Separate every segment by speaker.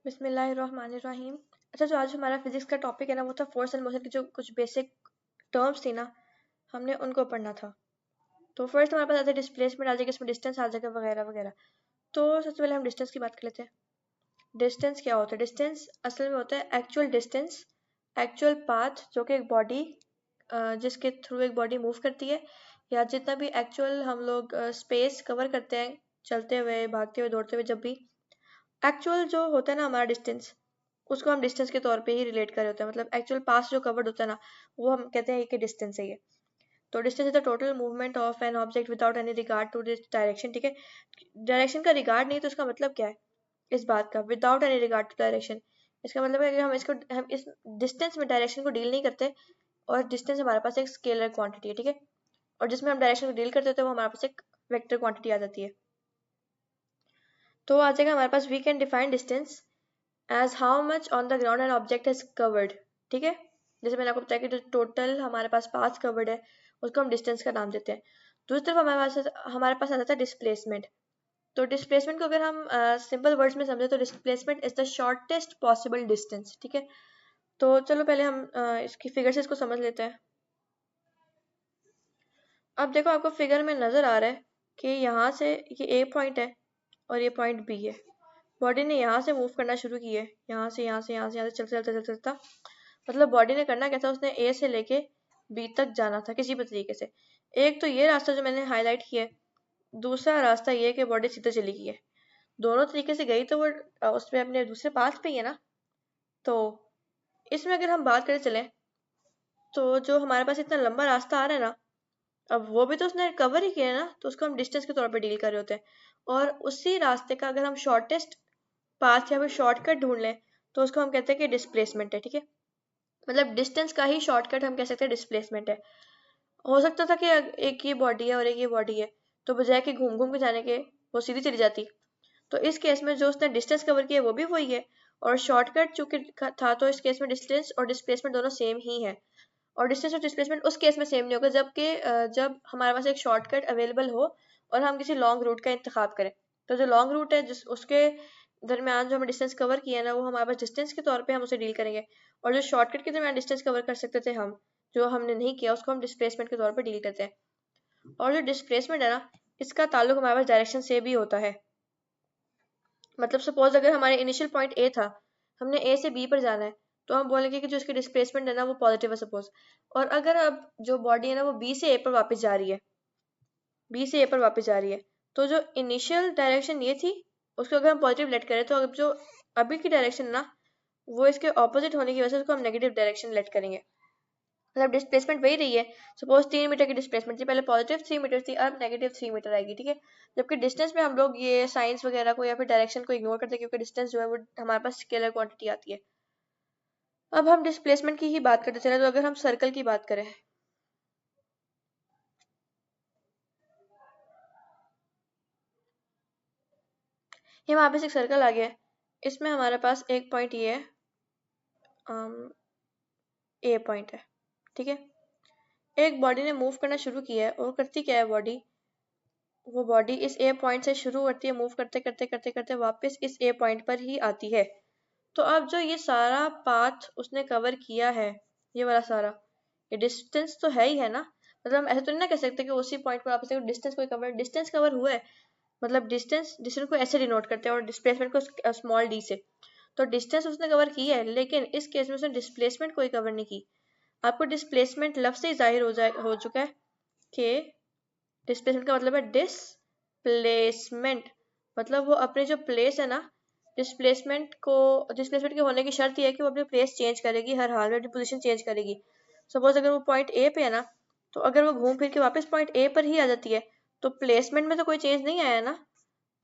Speaker 1: बिस्मिल्लाहिर्रहमानिर्रहीम। अच्छा, जो आज हमारा फिजिक्स का टॉपिक है ना, वो था फोर्स एंड मोशन की जो कुछ बेसिक टर्म्स थी ना, हमने उनको पढ़ना था। तो फर्स्ट हमारे पास आता है डिस्प्लेसमेंट, आ जाएगा इसमें डिस्टेंस आ जाएगा वगैरह वगैरह। तो सबसे पहले हम डिस्टेंस की बात कर लेते हैं। डिस्टेंस क्या होता है? डिस्टेंस असल में होता है एक्चुअल डिस्टेंस, एक्चुअल पाथ जो कि एक बॉडी जिसके थ्रू एक बॉडी मूव करती है, या जितना भी एक्चुअल हम लोग स्पेस कवर करते हैं चलते हुए, भागते हुए, दौड़ते हुए, जब भी एक्चुअल जो होता है ना हमारा डिस्टेंस, उसको हम डिस्टेंस के तौर पे ही रिलेट कर रहे होते हैं। मतलब एक्चुअल पास जो कवर्ड होता है ना, वो हम कहते हैं कि डिस्टेंस है ये। तो distance is the total movement of an object without any regard to this direction. ठीक है, डायरेक्शन का रिगार्ड नहीं, तो इसका मतलब क्या है इस बात का? Without any regard to direction, इसका मतलब है कि हम इस डिस्टेंस में डायरेक्शन को डील नहीं करते, और डिस्टेंस हमारे पास एक स्केलर क्वांटिटी है। ठीक है, और जिसमें हम डायरेक्शन को डील करते हैं तो वो हमारे पास एक वेक्टर क्वांटिटी आ जाती है। तो आ जाएगा हमारे पास, we can define distance as how much on the ground an object has covered. ठीक है, जैसे मैंने आपको बताया कि जो टोटल हमारे पास पाथ कवर्ड है उसको हम डिस्टेंस का नाम देते हैं। दूसरी तरफ हमारे पास आ जाता है डिस्प्लेसमेंट। तो डिस्प्लेसमेंट को अगर हम सिंपल वर्ड्स में समझे तो displacement is the shortest possible distance. ठीक है, तो चलो पहले हम इसकी फिगर से इसको समझ लेते हैं। अब देखो, आपको फिगर में नजर आ रहा है कि यहाँ से ये ए पॉइंट है और ये पॉइंट बी है। बॉडी ने यहाँ से मूव करना शुरू की है, यहाँ से यहाँ से यहाँ से यहाँ से चलता चलता चलता, मतलब बॉडी ने करना क्या था, उसने ए से लेके बी तक जाना था किसी भी तरीके से। एक तो ये रास्ता जो मैंने हाईलाइट किया है, दूसरा रास्ता ये कि बॉडी सीधे चली गई है। दोनों तरीके से गई तो वो उसमें अपने दूसरे पाथ पे ही है ना। तो इसमें अगर हम बात करें चलें, तो जो हमारे पास इतना लंबा रास्ता आ रहा है ना, अब वो भी तो उसने कवर ही किया है ना, तो उसको हम डिस्टेंस के तौर पर डील कर रहे होते हैं। और उसी रास्ते का अगर हम शॉर्टेस्ट पाथ या फिर शॉर्टकट ढूंढ लें तो उसको हम कहते हैं कि डिस्प्लेसमेंट है। ठीक है, मतलब डिस्टेंस का ही शॉर्टकट हम कह सकते हैं डिस्प्लेसमेंट है। हो सकता था कि एक ये बॉडी है और एक ये बॉडी है, तो बजाय कि घूम घूम के जाने के वो सीधी चली जाती। तो इस केस में जो उसने डिस्टेंस कवर किया वो भी वही है, और शॉर्टकट चूंकि था, तो इस केस में डिस्टेंस और डिस्प्लेसमेंट दोनों सेम ही है। और डिस्टेंस और डिस्प्लेसमेंट उस केस में सेम नहीं होगा जबकि जब हमारे पास एक शॉर्टकट अवेलेबल हो और हम किसी लॉन्ग रूट का इंतखाब करें। तो जो लॉन्ग रूट है जिस उसके दरमियान जो हमें डिस्टेंस कवर किया है ना, वो हमारे पास डिस्टेंस के तौर पे हम उसे डील करेंगे। और जो शॉर्टकट के दरमियान डिस्टेंस कवर कर सकते थे हम, जो हमने नहीं किया, उसको हम डिस्प्लेसमेंट के तौर पर डील करते हैं। और जो डिस्प्लेसमेंट है ना, इसका ताल्लुक हमारे पास डायरेक्शन से भी होता है। मतलब सपोज अगर हमारे इनिशियल पॉइंट ए था, हमने ए से बी पर जाना है, तो हम बोलेंगे कि जो इसकी डिस्प्लेसमेंट है ना वो पॉजिटिव है सपोज। और अगर अब जो बॉडी है ना वो बी से ए पर वापस जा रही है, बी से ए पर वापस जा रही है, तो जो इनिशियल डायरेक्शन ये थी उसको अगर हम पॉजिटिव लेट करें, तो अब जो अभी की डायरेक्शन ना, वो इसके ऑपोजिट होने की वजह से उसको हम नेगेटिव डायरेक्शन लेट करेंगे। मतलब डिस्प्लेसमेंट वही रही है। सपोज 3 मीटर की डिस्प्लेसमेंट थी, पहले पॉजिटिव 3 मीटर थी, अब नेगेटिव 3 मीटर आएगी। ठीक है, जबकि डिस्टेंस में हम लोग ये साइंस वगैरह को या फिर डायरेक्शन को इग्नोर करते हैं, क्योंकि डिस्टेंस जो है वो हमारे पास स्केलर क्वांटिटी आती है। अब हम डिस्प्लेसमेंट की ही बात करते चले, तो अगर हम सर्कल की बात करें, ये वहां पे एक सर्कल आ गया है, इसमें हमारे पास एक पॉइंट ये है, ए पॉइंट है। ठीक है, एक बॉडी ने मूव करना शुरू किया है, और करती क्या है बॉडी, वो बॉडी इस ए पॉइंट से शुरू करती है, मूव करते करते करते करते वापस इस ए पॉइंट पर ही आती है। तो अब जो ये सारा पाथ उसने कवर किया है, ये वाला सारा, ये डिस्टेंस तो है ही है ना। मतलब हम ऐसे तो नहीं ना कह सकते कि उसी पॉइंट पर वापस डिस्टेंस कवर हुआ है। मतलब डिस्टेंस डिस्टेंस को ऐसे डिनोट करते हैं और डिस्प्लेसमेंट को स्मॉल डी से। तो डिस्टेंस उसने कवर की है, लेकिन इस केस में उसने डिस्प्लेसमेंट कोई कवर नहीं की। आपको डिस्प्लेसमेंट लफ्ज से ही जाहिर हो चुका है कि डिस्प्लेसमेंट का मतलब है डिस्प्लेसमेंट, मतलब वो अपने जो प्लेस है ना, डिस्प्लेसमेंट के होने की शर्त यह है कि वो अपनी प्लेस चेंज करेगी, हर हाल में अपनी पोजीशन चेंज करेगी। सपोज अगर वो पॉइंट ए पे है ना, तो अगर वो घूम फिर के वापस पॉइंट ए पर ही आ जाती है, तो प्लेसमेंट में तो कोई चेंज नहीं आया ना।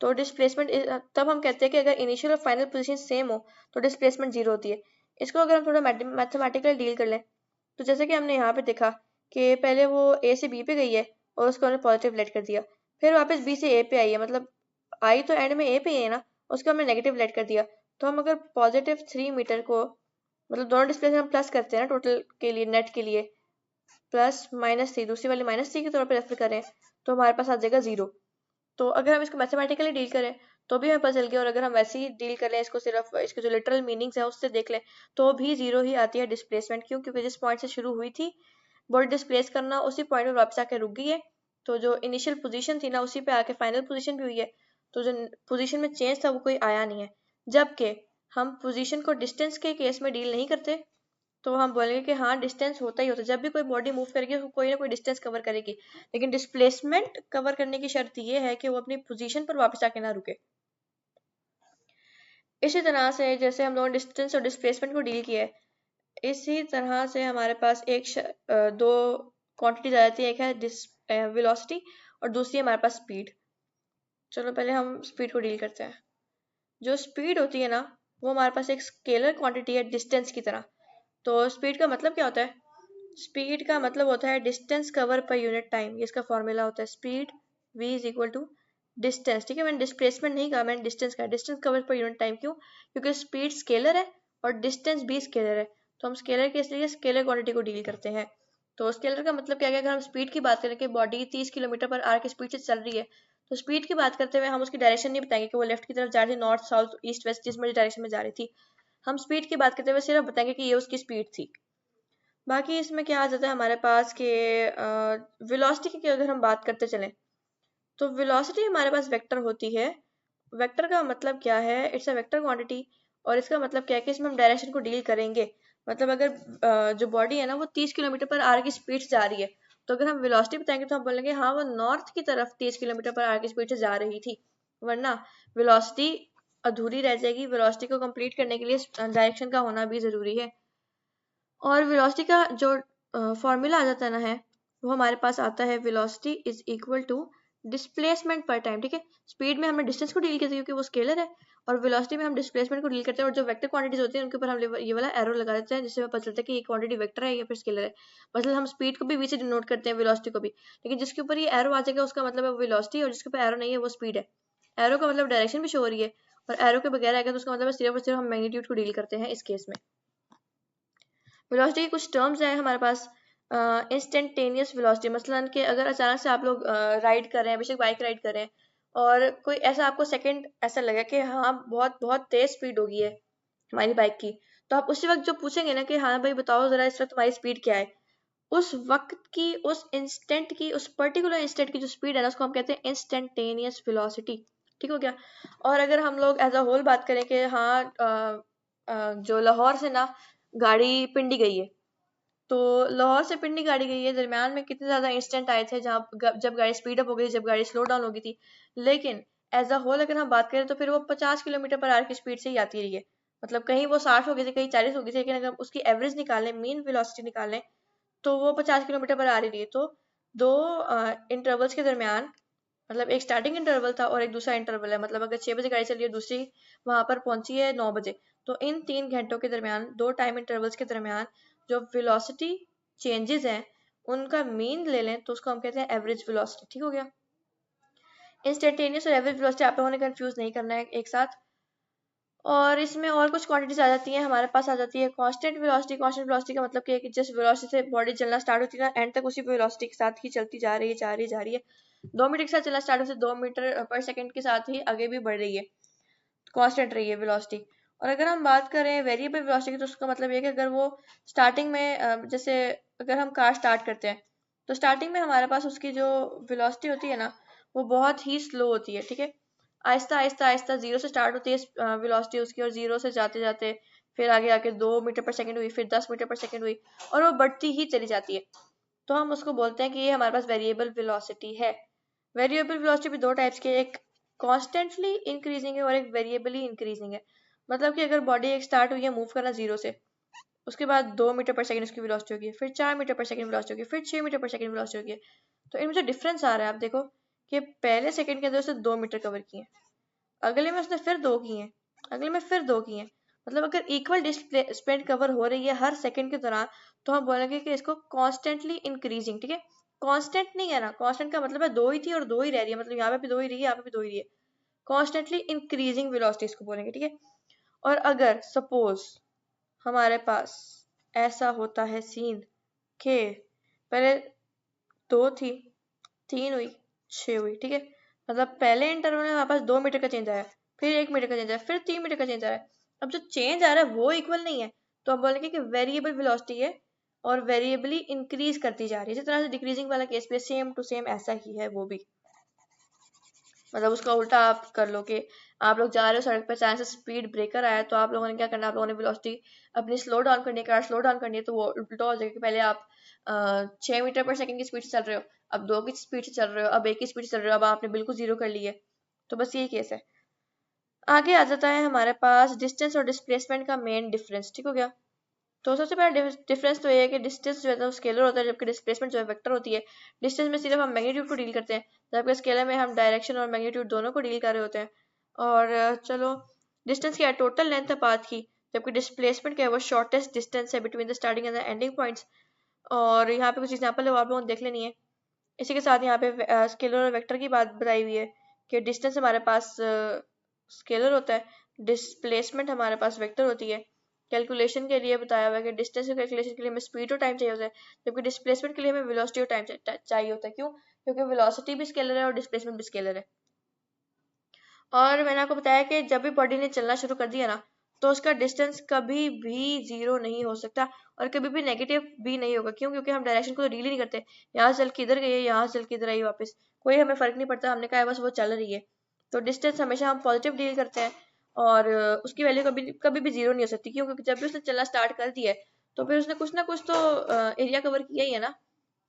Speaker 1: तो डिस्प्लेसमेंट तब हम कहते हैं कि अगर इनिशियल और फाइनल पोजीशन सेम हो तो डिस्प्लेसमेंट जीरो होती है। इसको अगर हम थोड़ा मैथमेटिकली डील कर लें, तो जैसे कि हमने यहाँ पे देखा कि पहले वो ए से बी पे गई है और उसको हमने पॉजिटिव लेट कर दिया, फिर वापस बी से ए पे आई है, मतलब आई तो एंड में ए पे ही है ना, उसको हमने नेगेटिव लेट कर दिया। तो हम अगर पॉजिटिव 3 मीटर को, मतलब दोनों डिस्प्लेसमेंट हम प्लस करते हैं ना टोटल के लिए, नेट के लिए, प्लस -3, दूसरी वाली -3 के तौर पर रेफर करें, तो हमारे पास आ जाएगा 0। तो अगर हम इसको मैथमेटिकली डील करें तो भी हमें पता चल गया। और अगर हम वैसे ही डील कर लें इसको, सिर्फ इसके जो लिटरल मीनिंग्स है उससे देख लें, तो भी 0 ही आती है डिस्प्लेसमेंट। क्यों? क्योंकि जिस पॉइंट से शुरू हुई थी बॉडी डिस्प्लेस करना, उसी पॉइंट पर वापस आके रुक गई है। तो जो इनिशियल पोजीशन थी ना, उसी पे आके फाइनल पोजीशन भी हुई है। तो जो पोजीशन में चेंज था वो कोई आया नहीं है। जबकि हम पोजीशन को डिस्टेंस के केस में डील नहीं करते, तो हम बोलेंगे कि हाँ डिस्टेंस होता ही होता है। जब भी कोई बॉडी मूव करेगी तो कोई ना कोई डिस्टेंस कवर करेगी, लेकिन डिस्प्लेसमेंट कवर करने की शर्त ये है कि वो अपनी पोजीशन पर वापस आके ना रुके। इसी तरह से जैसे हम लोगों ने डिस्टेंस और डिस्प्लेसमेंट को डील किया है, इसी तरह से हमारे पास दो क्वांटिटीज आ जाती है। एक है वेलोसिटी और दूसरी है हमारे पास स्पीड। चलो पहले हम स्पीड को डील करते हैं। जो स्पीड होती है ना, वो हमारे पास एक स्केलर क्वांटिटी है डिस्टेंस की तरह। तो स्पीड का मतलब क्या होता है? स्पीड का मतलब होता है डिस्टेंस कवर पर यूनिट टाइम। ये इसका फॉर्मूला होता है, speed v is equal to distance. ठीक है, मैंने डिस्प्लेसमेंट नहीं कहा, मैंने डिस्टेंस कहा। डिस्टेंस कवर पर यूनिट टाइम। क्यों? क्योंकि स्पीड स्केलर है और डिस्टेंस भी स्केलर है। तो हम स्केलर के इसलिए स्केलर क्वांटिटी को डील करते हैं। तो स्केलर का मतलब क्या है? अगर हम स्पीड की बात करें कि बॉडी 30 किलोमीटर पर आवर की स्पीड से चल रही है, तो स्पीड की बात करते हुए हम उसकी डायरेक्शन नहीं बताएंगे कि वो लेफ्ट की तरफ जा रही थी, नॉर्थ साउथ ईस्ट वेस्ट जिस मर्जी डायरेक्शन में जा रही थी। हम स्पीड की बात करते हुए सिर्फ बताएंगे कि ये उसकी स्पीड थी। बाकी इसमें क्या आ जाता है हमारे पास कि वेलोसिटी की अगर हम बात करते चलें, तो वेलोसिटी हमारे पास वेक्टर होती है। वेक्टर का मतलब क्या है? It's a vector quantity. और इसका मतलब क्या है कि इसमें हम डायरेक्शन को डील करेंगे। मतलब अगर जो बॉडी है ना वो 30 किलोमीटर पर आवर की स्पीड से जा रही है, तो अगर हम वेलोसिटी बताएंगे तो हम बोलेंगे हाँ वो नॉर्थ की तरफ 30 किलोमीटर पर आवर की स्पीड से जा रही थी। वरना वेलोसिटी अधूरी रह जाएगी। वेलोसिटी को कंप्लीट करने के लिए डायरेक्शन का होना भी ज़रूरी है। और वेलोसिटी का जो फॉर्मूला आ जाता है ना है, वो हमारे पास आता है velocity is equal to displacement पर टाइम। ठीक है, स्पीड में हमने डिस्टेंस को डील किया क्योंकि वो स्केलर है, और वेलोसिटी में हम डिस्प्लेसमेंट को डील करते हैं। और जो वेक्टर क्वांटिटीज होती हैं उनके ऊपर हम ये वाला एरो लगा देते हैं, जिससे हमें पता चलता है कि ये क्वांटिटी वेक्टर है या फिर स्केलर है। मतलब हम स्पीड को भी वी से डिनोट करते हैं, वेलोसिटी को भी। लेकिन जिसके ऊपर ये एरो आ जाएगा उसका मतलब है वेलोसिटी, और जिसके ऊपर एरो नहीं है वो स्पीड है। एरो का मतलब डायरेक्शन भी शो हो रही है, और एरो के बगैर आएगा तो उसका मतलब सिर्फ और सिर्फ हम मैग्नीट्यूड को डील करते हैं इस केस में। वेलोसिटी की कुछ टर्म्स हैं हमारे पास। इंस्टेंटेनियस वेलोसिटी, मसलन कि अगर अचानक से आप लोग राइड कर रहे हैं, बेशक बाइक राइड कर रहे हैं, और कोई ऐसा आपको सेकंड ऐसा लगा कि हाँ बहुत बहुत तेज स्पीड हो गई है हमारी बाइक की, तो आप उसी वक्त जो पूछेंगे ना कि हाँ भाई बताओ ज़रा इस वक्त तुम्हारी स्पीड क्या है, उस वक्त की, उस इंस्टेंट की, उस पर्टिकुलर इंस्टेंट की जो स्पीड है ना, उसको हम कहते हैं इंस्टेंटेनियस वेलोसिटी। ठीक हो गया? और अगर हम लोग एज अ होल बात करें कि हाँ जो लाहौर से ना गाड़ी पिंडी गई है, तो लाहौर से पिंडी गाड़ी गई है, दरमियान में कितने ज़्यादा इंस्टेंट आए थे जहाँ जब गाड़ी स्पीड अप हो गई, जब गाड़ी स्लो डाउन हो गई थी। लेकिन एज अ होल अगर हम बात करें तो फिर वो 50 किलोमीटर पर आवर की स्पीड से ही आती रही है। मतलब कहीं वो 60 हो गई थी, कहीं 40 हो गई थी, लेकिन अगर उसकी एवरेज निकालें, मीन वेलोसिटी निकालें, तो वो 50 किलोमीटर पर आ रही है। तो दो इंटरवल्स के दरमियान, मतलब एक स्टार्टिंग इंटरवल था और एक दूसरा इंटरवल है। मतलब अगर 6 बजे गाड़ी चली है, दूसरी वहां पर पहुंची है 9 बजे, तो इन 3 घंटों के दरमियान, दो टाइम इंटरवल्स के दरमियान जो वेलोसिटी चेंजेस हैं उनका मीन ले लें तो उसको हम कहते हैं एवरेज वेलोसिटी। ठीक हो गया? इंस्टेंटेनियस और एवरेज वेलोसिटी आप लोगों ने कंफ्यूज नहीं करना है एक साथ। और इसमें और कुछ क्वांटिटीज आ जाती हैं हमारे पास। आ जाती है कांस्टेंट वेलोसिटी। कांस्टेंट वेलोसिटी का मतलब कि जिस वेलोसिटी से बॉडी चलना स्टार्ट होती है ना, एंड तक उसी वेलोसिटी के साथ ही चलती जा रही है, जा रही है। 2 मीटर के साथ चलना स्टार्ट होती है, 2 मीटर पर सेकंड के साथ ही आगे भी बढ़ रही है, कांस्टेंट रही है वेलोसिटी। और अगर हम बात करें वेरिएबल वेलोसिटी की, तो उसका मतलब ये है कि अगर वो स्टार्टिंग में जैसे अगर हम कार स्टार्ट करते हैं, तो स्टार्टिंग में हमारे पास उसकी जो वेलोसिटी होती है ना, वो बहुत ही स्लो होती है। ठीक है, आहिस्ता आहिस्ता आहिस्ता जीरो से स्टार्ट होती है वेलोसिटी उसकी, और जीरो से जाते जाते फिर आगे आके 2 मीटर पर सेकंड हुई, फिर 10 मीटर पर सेकंड हुई, और वो बढ़ती ही चली जाती है। तो हम उसको बोलते हैं कि ये हमारे पास वेरिएबल वेलोसिटी है। वेरिएबल वेलोसिटी भी दो टाइप्स के, एक कॉन्स्टेंटली इंक्रीजिंग है और एक वेरिएबली इंक्रीजिंग है। मतलब कि अगर बॉडी एक स्टार्ट हुई है मूव करना जीरो से, उसके बाद 2 मीटर पर सेकंड उसकी वेलोसिटी होगी, फिर 4 मीटर पर सेकंड वेलोसिटी होगी, फिर 6 मीटर पर सेकंड वेलोसिटी होगी। तो इनमें जो डिफरेंस आ रहा है आप देखो कि पहले सेकंड के अंदर उसने 2 मीटर कवर किए, अगले में उसने फिर 2 किए, अगले में फिर 2 किए। मतलब अगर इक्वल डिस्टेंस कवर हो रही है हर सेकंड के दौरान, तो हम बोलेंगे कि इसको कॉन्स्टेंटली इंक्रीजिंग। ठीक है, कांस्टेंट नहीं है ना, कांस्टेंट का मतलब है 2 ही थी और 2 ही रह रही है, मतलब यहाँ पे भी 2 ही रही है, यहाँ पे भी 2 ही रही है। कॉन्स्टेंटली इंक्रीजिंग वेलोसिटी इसको बोलेंगे। ठीक है, और अगर सपोज हमारे पास ऐसा होता है सीन के पहले 2 थी, 3 हुई, 6 हुई। ठीक है, मतलब पहले इंटरवल में हमारे पास 2 मीटर का चेंज आया, फिर 1 मीटर का चेंज आ रहा है, फिर 3 मीटर का चेंज आ रहा है। अब जो चेंज आ रहा है वो इक्वल नहीं है, तो हम बोलेंगे कि वेरिएबल वेलोसिटी है और वेरिएबली इंक्रीज करती जा रही है। इसी तरह से डिक्रीजिंग वाला केस भी सेम टू सेम ऐसा ही है वो भी, मतलब उसका उल्टा आप कर लो कि आप लोग जा रहे हो सड़क पे, अचानक से स्पीड ब्रेकर आया तो आप लोगों ने क्या करना, आप लोगों ने वेलोसिटी अपनी स्लो डाउन करनी है, कार स्लो डाउन करनी है, तो वो उल्टा हो जाएगा कि पहले आप 6 मीटर पर सेकंड की स्पीड से चल रहे हो, अब 2 की स्पीड से चल रहे हो, अब 1 की स्पीड से चल रहे हो, अब आपने बिल्कुल जीरो कर ली है। तो बस यही केस है। आगे आ जाता है हमारे पास डिस्टेंस और डिस्प्लेसमेंट का मेन डिफरेंस। ठीक हो गया। तो सबसे पहला डिफरेंस तो ये है कि डिस्टेंस जो है तो स्केलर होता है, जबकि डिस्प्लेसमेंट जो है वेक्टर होती है। डिस्टेंस में सिर्फ हम मैग्नीट्यूड को डील करते हैं, जबकि स्केलर में हम डायरेक्शन और मैग्नीट्यूड दोनों को डील कर रहे होते हैं। और चलो, डिस्टेंस क्या है, टोटल लेंथ है पाथ की, जबकि डिस्प्लेसमेंट क्या है, वो शॉर्टेस्ट डिस्टेंस है between the starting and the ending points. और यहाँ पे कुछ एग्जाम्पल है वो आप लोगों ने देख लेनी है। इसी के साथ यहाँ पे स्केलर और वेक्टर की बात बताई हुई है कि डिस्टेंस हमारे पास स्केलर होता है, डिस्प्लेसमेंट हमारे पास वेक्टर होती है। कैलकुलेशन के लिए बताया हुआ है कि डिस्टेंस के कैलकुलेशन के लिए हमें स्पीड और टाइम चाहिए होता है, जबकि डिस्प्लेसमेंट के लिए हमें वेलोसिटी और टाइम चाहिए होता है। क्यों? क्योंकि वेलोसिटी भी स्केलर है और डिस्प्लेसमेंट भी स्केलर है। और मैंने आपको बताया कि जब भी बॉडी ने चलना शुरू कर दिया ना, तो उसका डिस्टेंस कभी भी जीरो नहीं हो सकता और कभी भी नेगेटिव भी नहीं होगा। क्यों? क्योंकि हम डायरेक्शन को तो डील ही नहीं करते। यहाँ से चल के इधर गई, यहाँ से चल के इधर आई वापस, कोई हमें फर्क नहीं पड़ता, हमने कहा बस वो चल रही है। तो डिस्टेंस हमेशा हम पॉजिटिव डील करते हैं और उसकी वैल्यू कभी कभी भी जीरो नहीं हो सकती। क्यों? क्योंकि जब भी उसने चलना स्टार्ट कर दिया है तो फिर उसने कुछ ना कुछ तो एरिया कवर किया ही है ना,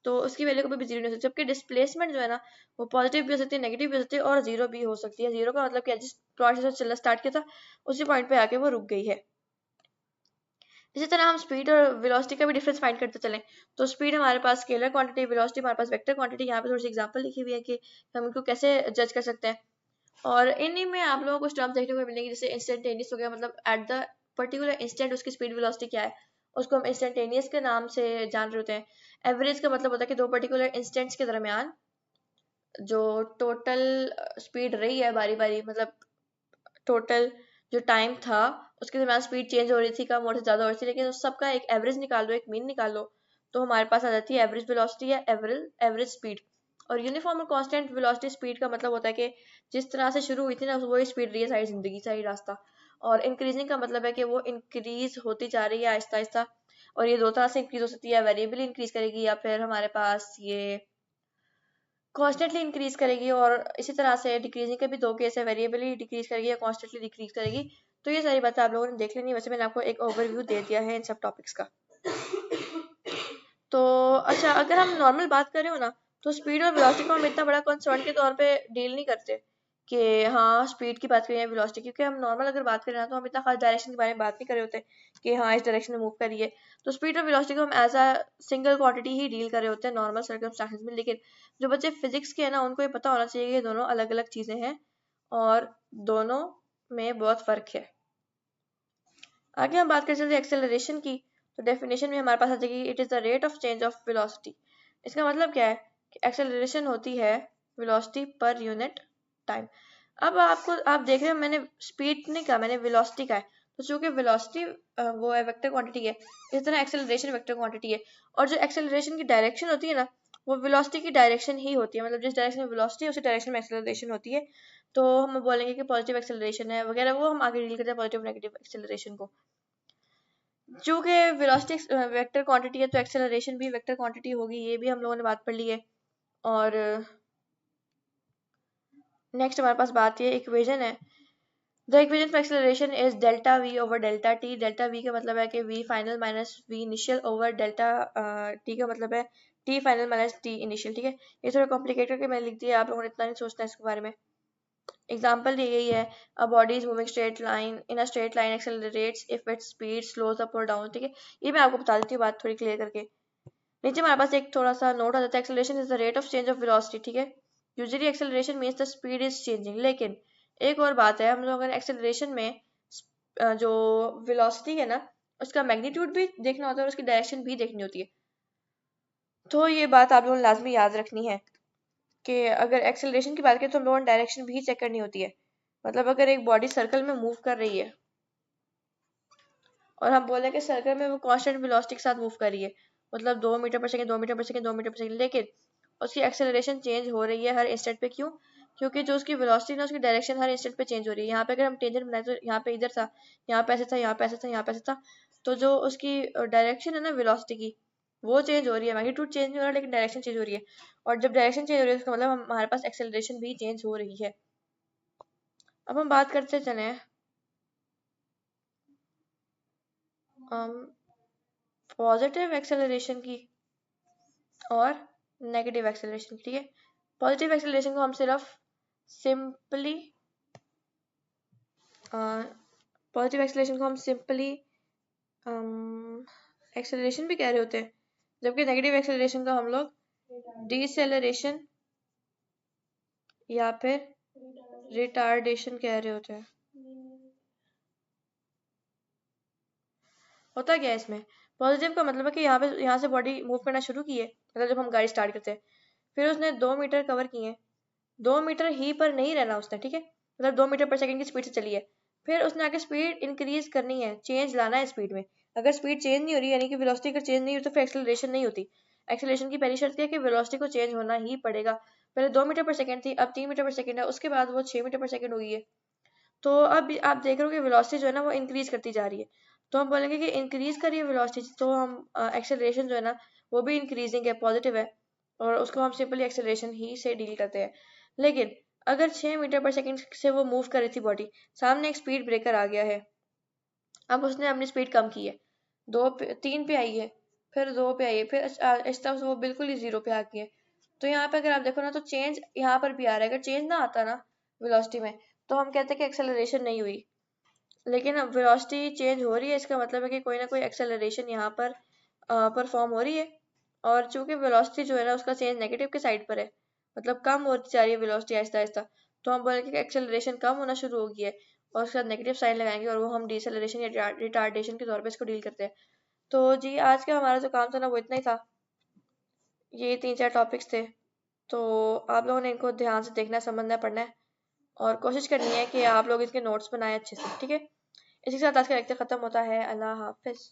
Speaker 1: तो उसकी वैल्यू कभी भी जीरो नहीं हो सकती। जबकि डिस्प्लेसमेंट जो है ना, वो पॉजिटिव भी हो सकती है, नेगेटिव भी हो सकती है और जीरो भी हो सकती है। जीरो का मतलब क्या, जिस पॉइंट से चलना स्टार्ट किया था उसी पॉइंट पे आके वो रुक गई है। इसी तरह हम स्पीड और वेलोसिटी का भी डिफरेंस फाइंड करते चलें, तो स्पीड हमारे पास स्केलर क्वांटिटी, वेलोसिटी हमारे पास वेक्टर क्वांटिटी। यहाँ पे थोड़ी सी एग्जांपल लिखी हुई है कि हम इनको कैसे जज कर सकते हैं। और इन्हीं में आप लोगों को कुछ टर्म्स देखने को मिलेंगे, जैसे इंस्टेंटेनियस हो गया, मतलब एट द पर्टिकुलर इंस्टेंट उसकी स्पीड वेलोसिटी क्या है, उसको हम इंस्टेंटेनियस के नाम से जान रहे होते हैं। एवरेज का मतलब होता है कि दो पर्टिकुलर इंस्टेंट्स के दरमियान जो टोटल स्पीड रही है बारी बारी, मतलब टोटल जो टाइम था उसके दरमियान स्पीड चेंज हो रही थी, कम और ज़्यादा हो रही थी, लेकिन उस सबका एक एवरेज निकाल लो, एक मीन निकाल लो, तो हमारे पास आ जाती है एवरेज वेलोसिटी या एवरेज स्पीड। और यूनिफॉर्म और कांस्टेंट वेलोसिटी स्पीड का मतलब होता है कि जिस तरह से शुरू हुई थी ना वही स्पीड रही है सारी जिंदगी, सारी रास्ता। और इंक्रीजिंग का मतलब है कि वो इंक्रीज होती जा रही है आहिस्ता आहिस्ता, और ये दो तरह से इंक्रीज हो सकती है, वेरिएबली इंक्रीज करेगी या फिर हमारे पास ये कॉन्स्टेंटली इंक्रीज करेगी। और इसी तरह से डिक्रीजिंग के भी दो केस है, वेरिएबली डिक्रीज करेगी या कॉन्स्टेंटली डिक्रीज करेगी। तो ये सारी बातें आप लोगों ने देख लेनी है। वैसे मैंने आपको एक ओवरव्यू दे दिया है इन सब टॉपिक्स का। तो अच्छा, अगर हम नॉर्मल बात करें हो ना, तो स्पीड और वेलोसिटी को हम इतना बड़ा कंसर्न के तौर पे डील नहीं करते कि हाँ स्पीड की बात करें या वेलोसिटी, क्योंकि हम नॉर्मल अगर बात करें ना तो हम इतना खास डायरेक्शन के बारे में बात नहीं कर रहे होते कि हाँ इस डायरेक्शन में मूव करिए। तो स्पीड और वेलोसिटी को हम एज अ सिंगल क्वांटिटी ही डील कर रहे होते हैं नॉर्मल सर्कमस्टांसेस में। लेकिन जो बच्चे फिजिक्स के हैं ना, उनको ये पता होना चाहिए कि ये दोनों अलग अलग चीज़ें हैं और दोनों में बहुत फ़र्क है। आगे हम बात कर चलते हैं एक्सेलरेशन की। तो डेफिनेशन में हमारे पास आ जाएगी, it is the rate of change of velocity. इसका मतलब क्या है कि एक्सेलरेशन होती है वेलोसिटी पर यूनिट टाइम। अब आप देख रहे हो मैंने स्पीड नहीं कहा, मैंने वेलोसिटी का है। तो चूंकि वेलोसिटी वो है वेक्टर क्वांटिटी है, इस तरह एक्सेलरेशन वेक्टर क्वांटिटी है। और जो एक्सेलरेशन की डायरेक्शन होती है ना, वो वेलोसिटी की डायरेक्शन ही होती है, मतलब जिस डायरेक्शन में वेलोसिटी है उसी डायरेक्शन में एक्सेलरेशन होती है। तो हम बोलेंगे कि पॉजिटिव एक्सेलरेशन है वगैरह, वो हम आगे डील करते हैं पॉजिटिव नेगेटिव एक्सेलरेशन को। चूंकि वेलोसिटी वेक्टर क्वांटिटी है तो एक्सेलरेशन भी वेक्टर क्वांटिटी होगी, ये भी हम लोगों ने बात पढ़ ली है। और नेक्स्ट हमारे पास बात ये इक्वेशन है, the equation for acceleration is delta V over delta T. Delta V का मतलब है कि V final minus V initial over delta T का मतलब है T final minus T initial. ठीक है, ये थोड़ा कॉम्प्लिकेट करके मैंने लिख दिया, आप लोगों ने इतना नहीं सोचना इसके बारे में। एग्जाम्पल दी गई है, a body is moving straight line in a straight line accelerates if its speed slows up और डाउन। ठीक है, ये मैं आपको बता देती हूँ बात थोड़ी क्लियर करके। नीचे हमारे पास एक थोड़ा सा नोट आ जाता है, acceleration is the rate of change of velocity. ठीक है, usually acceleration means the speed is changing. लेकिन एक और बात है, हम लोग एक्सेलरेशन में जो वेलोसिटी है ना उसका मैग्नीट्यूड भी देखना होता है और उसकी डायरेक्शन भी देखनी होती है। तो ये बात आप लोगों ने लाजमी याद रखनी है कि अगर एक्सेलरेशन की बात करें तो हम लोगों ने डायरेक्शन भी चेक करनी होती है। मतलब अगर एक बॉडी सर्कल में मूव कर रही है और हम बोले कि सर्कल में वो कांस्टेंट वेलोसिटी के साथ मूव कर रही है, मतलब 2 मीटर पर सेकंड 2 मीटर पर सेकंड 2 मीटर पर सेकंड, लेकिन उसकी एक्सेलरेशन चेंज हो रही है हर इंस्टेंट पे। क्यों? क्योंकि जो उसकी वेलोसिटी ना उसकी डायरेक्शन हर इंस्टेंट पे चेंज हो रही है। यहाँ पे अगर हम टेंजेंट बनाए तो यहाँ पे इधर था, यहाँ पे ऐसे था, यहाँ पे ऐसे था, यहाँ पे ऐसे था, तो जो उसकी डायरेक्शन है ना वेलोसिटी की वो चेंज हो रही है, मैग्नीट्यूड चेंज नहीं हो रहा लेकिन डायरेक्शन चेंज हो रही है। और जब डायरेक्शन चेंज हो रही है उसका मतलब हमारे पास एक्सेलरेशन भी चेंज हो रही है। अब हम बात करते चले पॉजिटिव एक्सेलरेशन की और नेगेटिव एक्सेलरेशन की। ठीक है, पॉजिटिव एक्सेलरेशन को हम सिर्फ सिंपली पॉजिटिव एक्सेलरेशन को हम सिंपली एक्सेलरेशन भी कह रहे होते हैं, जबकि नेगेटिव एक्सेलरेशन का हम लोग डिसेलरेशन या फिर रिटार्डेशन कह रहे होते हैं। होता क्या है इसमें, पॉजिटिव का मतलब है कि यहाँ से बॉडी मूव करना शुरू की है, मतलब जब हम गाड़ी स्टार्ट करते हैं, फिर उसने 2 मीटर कवर किए, 2 मीटर ही पर नहीं रहना उसने, ठीक है, मतलब 2 मीटर पर सेकंड की स्पीड से चली है, फिर उसने आगे स्पीड इंक्रीज करनी है, चेंज लाना है स्पीड में। अगर स्पीड चेंज नहीं हो रही यानी कि वेलोसिटी अगर चेंज नहीं हो तो फिर एक्सेलरेशन नहीं होती। एक्सेलरेशन की पहली शर्त है कि वेलोसिटी को चेंज होना ही पड़ेगा। पहले 2 मीटर पर सेकंड थी, अब 3 मीटर पर सेकंड है, उसके बाद वो 6 मीटर पर सेकंड हो गई है। तो अब आप देख रहे हो कि वेलोसिटी जो है ना वो इंक्रीज करती जा रही है, तो हम बोलेंगे कि इंक्रीज कर रही है वेलोसिटी, तो हम एक्सेलरेशन जो है ना वो भी इंक्रीजिंग है, पॉजिटिव है, और उसको हम सिंपली एक्सेलरेशन ही से डील करते हैं। लेकिन अगर 6 मीटर पर सेकंड से वो मूव कर रही थी बॉडी, सामने एक स्पीड ब्रेकर आ गया है, अब उसने अपनी स्पीड कम की है, 3 पे आई है, फिर 2 पे आई है, फिर आहिस्ता से वो बिल्कुल ही 0 पे आ गई है। तो यहाँ पे अगर आप देखो ना तो चेंज यहाँ पर भी आ रहा है, अगर चेंज ना आता ना वेलोसिटी में तो हम कहते हैं कि एक्सेलरेशन नहीं हुई। लेकिन अब वेलोसिटी चेंज हो रही है, इसका मतलब है कि कोई ना कोई एक्सेलरेशन यहाँ पर परफॉर्म हो रही है। और चूंकि वेलोसिटी जो है ना उसका चेंज नेगेटिव के साइड पर है, मतलब कम होती जा रही है वेलोसिटी आहिस्ता आहिस्ता, तो हम बोलेंगे कि एक्सेलरेशन कम होना शुरू हो गई है, और उसके साथ नेगेटिव साइन लगाएंगे और वो हम डिसेलरेशन या रिटार्डेशन के तौर पे इसको डील करते हैं। तो जी आज का हमारा जो काम था ना वो इतना ही था, ये 3-4 टॉपिक्स थे, तो आप लोगों ने इनको ध्यान से देखना, समझना, पढ़ना है, और कोशिश करनी है कि आप लोग इसके नोट्स बनाएं अच्छे से। ठीक है, इसी के साथ आज का लेक्चर खत्म होता है। अल्लाह हाफिज।